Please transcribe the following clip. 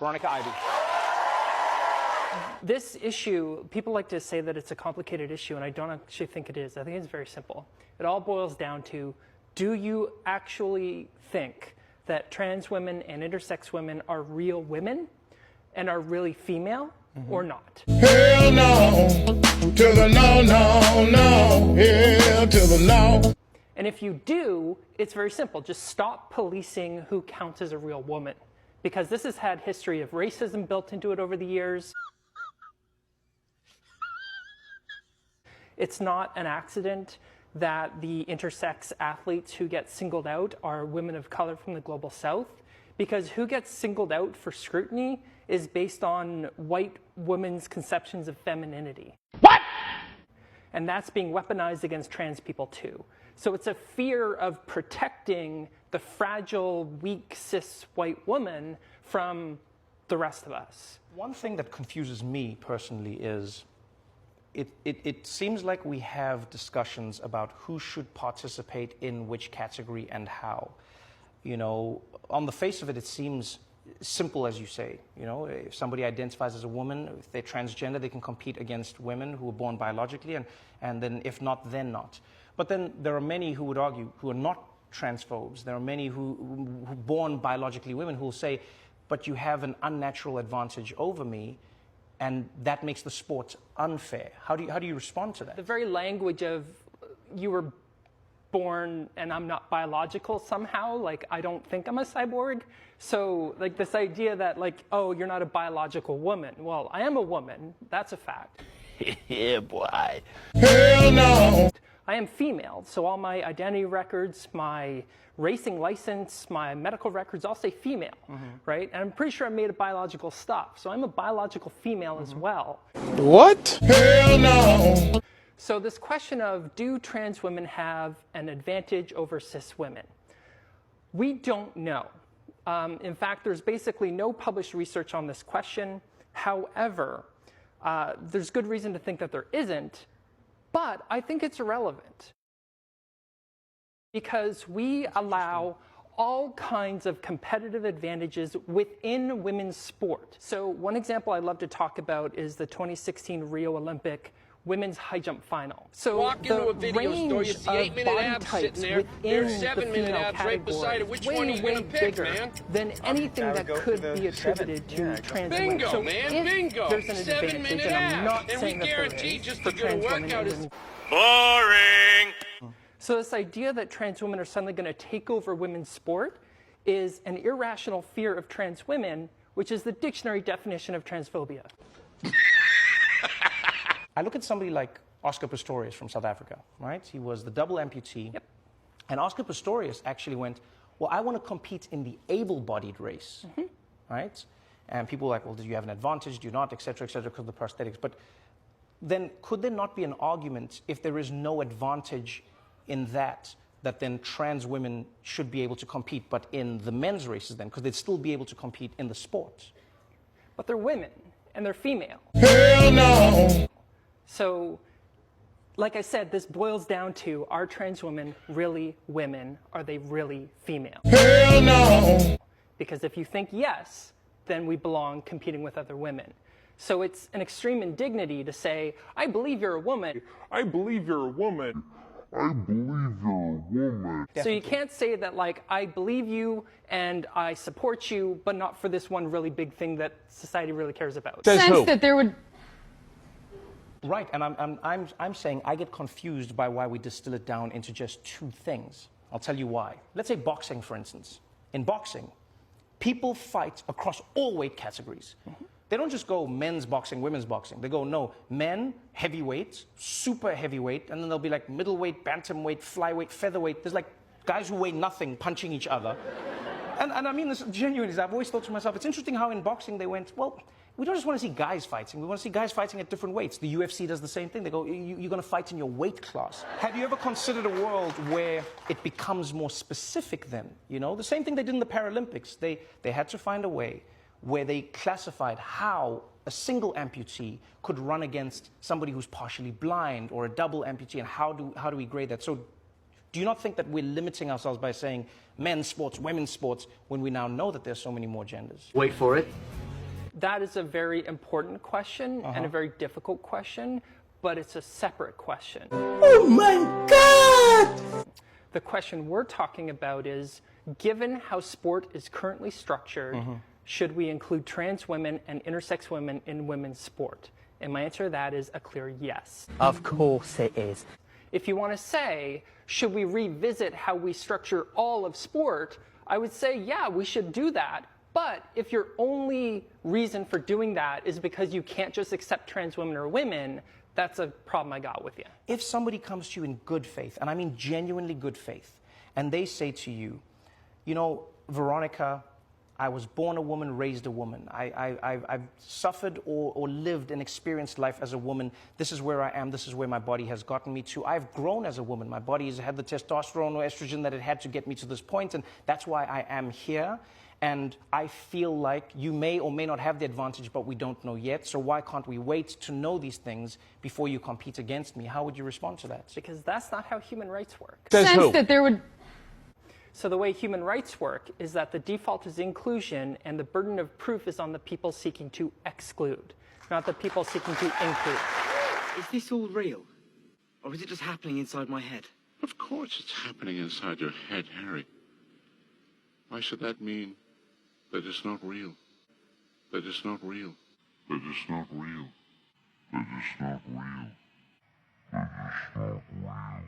Veronica Ivy. This issue, people like to say that it's a complicated issue, and I don't actually think it is. I think it's very simple. It all boils down to, do you actually think that trans women and intersex women are real women and are really female or not? Hell no, to the no, no, no, hell to the no. And if you do, it's very simple. Just stop policing who counts as a real woman, because this has had history of racism built into it over the years. It's not an accident that the intersex athletes who get singled out are women of color from the global south, because who gets singled out for scrutiny is based on white women's conceptions of femininity. What? And that's being weaponized against trans people too. So it's a fear of protecting the fragile, weak, cis white woman from the rest of us. One thing that confuses me personally is it seems like we have discussions about who should participate in which category and how. You know, on the face of it, it seems simple, as you say. You know, if somebody identifies as a woman, if they're transgender, they can compete against women who are born biologically, and then if not, then not. But then there are many who would argue, who are not transphobes. There are many who born biologically women who will say, but you have an unnatural advantage over me, and that makes the sport unfair. How do you respond to that? The very language of you were born and I'm not biological somehow, like I don't think I'm a cyborg. So like this idea that like, oh, you're not a biological woman. Well, I am a woman, that's a fact. Yeah, boy. Hell no. I am female, so all my identity records, my racing license, my medical records all say female, right? And I'm pretty sure I'm made of biological stuff, so I'm a biological female as well. What? Hell no. So this question of, do trans women have an advantage over cis women? We don't know. In fact, there's basically no published research on this question. However, there's good reason to think that there isn't, but I think it's irrelevant because we allow all kinds of competitive advantages within women's sport. So one example I love to talk about is the 2016 Rio Olympic women's high jump final. So walk into a video store, you see 8-minute abs sitting there. There's 7-minute abs right beside it. Which one are you going to pick, man? Than anything that could be attributed to trans women. Bingo, so man, bingo. There's an advantage, 7-minute and I'm not abs. And saying we that there guarantee is just for to do a trans women workout is Boring. So this idea that trans women are suddenly going to take over women's sport is an irrational fear of trans women, which is the dictionary definition of transphobia. I look at somebody like Oscar Pistorius from South Africa, right? He was the double amputee. Yep. And Oscar Pistorius actually went, well, I want to compete in the able-bodied race, right? And people were like, well, do you have an advantage? Do you not? Et cetera, because of the prosthetics. But then could there not be an argument, if there is no advantage in that then trans women should be able to compete, but in the men's races then? Because they'd still be able to compete in the sport. But they're women, and they're female. Hell no. So, like I said, this boils down to, are trans women really women? Are they really female? Hell no. Because if you think yes, then we belong competing with other women. So it's an extreme indignity to say, I believe you're a woman. I believe you're a woman. I believe you're a woman. So you can't say that, like, I believe you and I support you, but not for this one really big thing that society really cares about. Sense that there would... Right, and I'm saying I get confused by why we distill it down into just two things. I'll tell you why. Let's say boxing, for instance. In boxing, people fight across all weight categories. They don't just go men's boxing, women's boxing. They go, no, men, heavyweight, super heavyweight, and then they'll be like middleweight, bantamweight, flyweight, featherweight. There's like guys who weigh nothing punching each other. And I mean this genuinely. I've always thought to myself, it's interesting how in boxing they went, well, we don't just want to see guys fighting. We want to see guys fighting at different weights. The UFC does the same thing. They go, you're going to fight in your weight class. Have you ever considered a world where it becomes more specific then? You know, the same thing they did in the Paralympics. They had to find a way where they classified how a single amputee could run against somebody who's partially blind or a double amputee, and how do we grade that? So do you not think that we're limiting ourselves by saying men's sports, women's sports, when we now know that there's so many more genders? Wait for it. That is a very important question and a very difficult question, but it's a separate question. Oh my God! The question we're talking about is, given how sport is currently structured, should we include trans women and intersex women in women's sport? And my answer to that is a clear yes. Of course it is. If you want to say, should we revisit how we structure all of sport, I would say, yeah, we should do that. But if your only reason for doing that is because you can't just accept trans women or women, that's a problem I got with you. If somebody comes to you in good faith, and I mean genuinely good faith, and they say to you, you know, Veronica, I was born a woman, raised a woman. I've suffered or lived and experienced life as a woman. This is where I am. This is where my body has gotten me to. I've grown as a woman. My body has had the testosterone or estrogen that it had to get me to this point, and that's why I am here. And I feel like you may or may not have the advantage, but we don't know yet. So why can't we wait to know these things before you compete against me? How would you respond to that? Because that's not how human rights work. Sense that there would... So the way human rights work is that the default is inclusion and the burden of proof is on the people seeking to exclude, not the people seeking to include. Is this all real? Or is it just happening inside my head? Of course it's happening inside your head, Harry. Why should that mean that it's not real? That it's not real? That it's not real? That it's not real? That it's not real?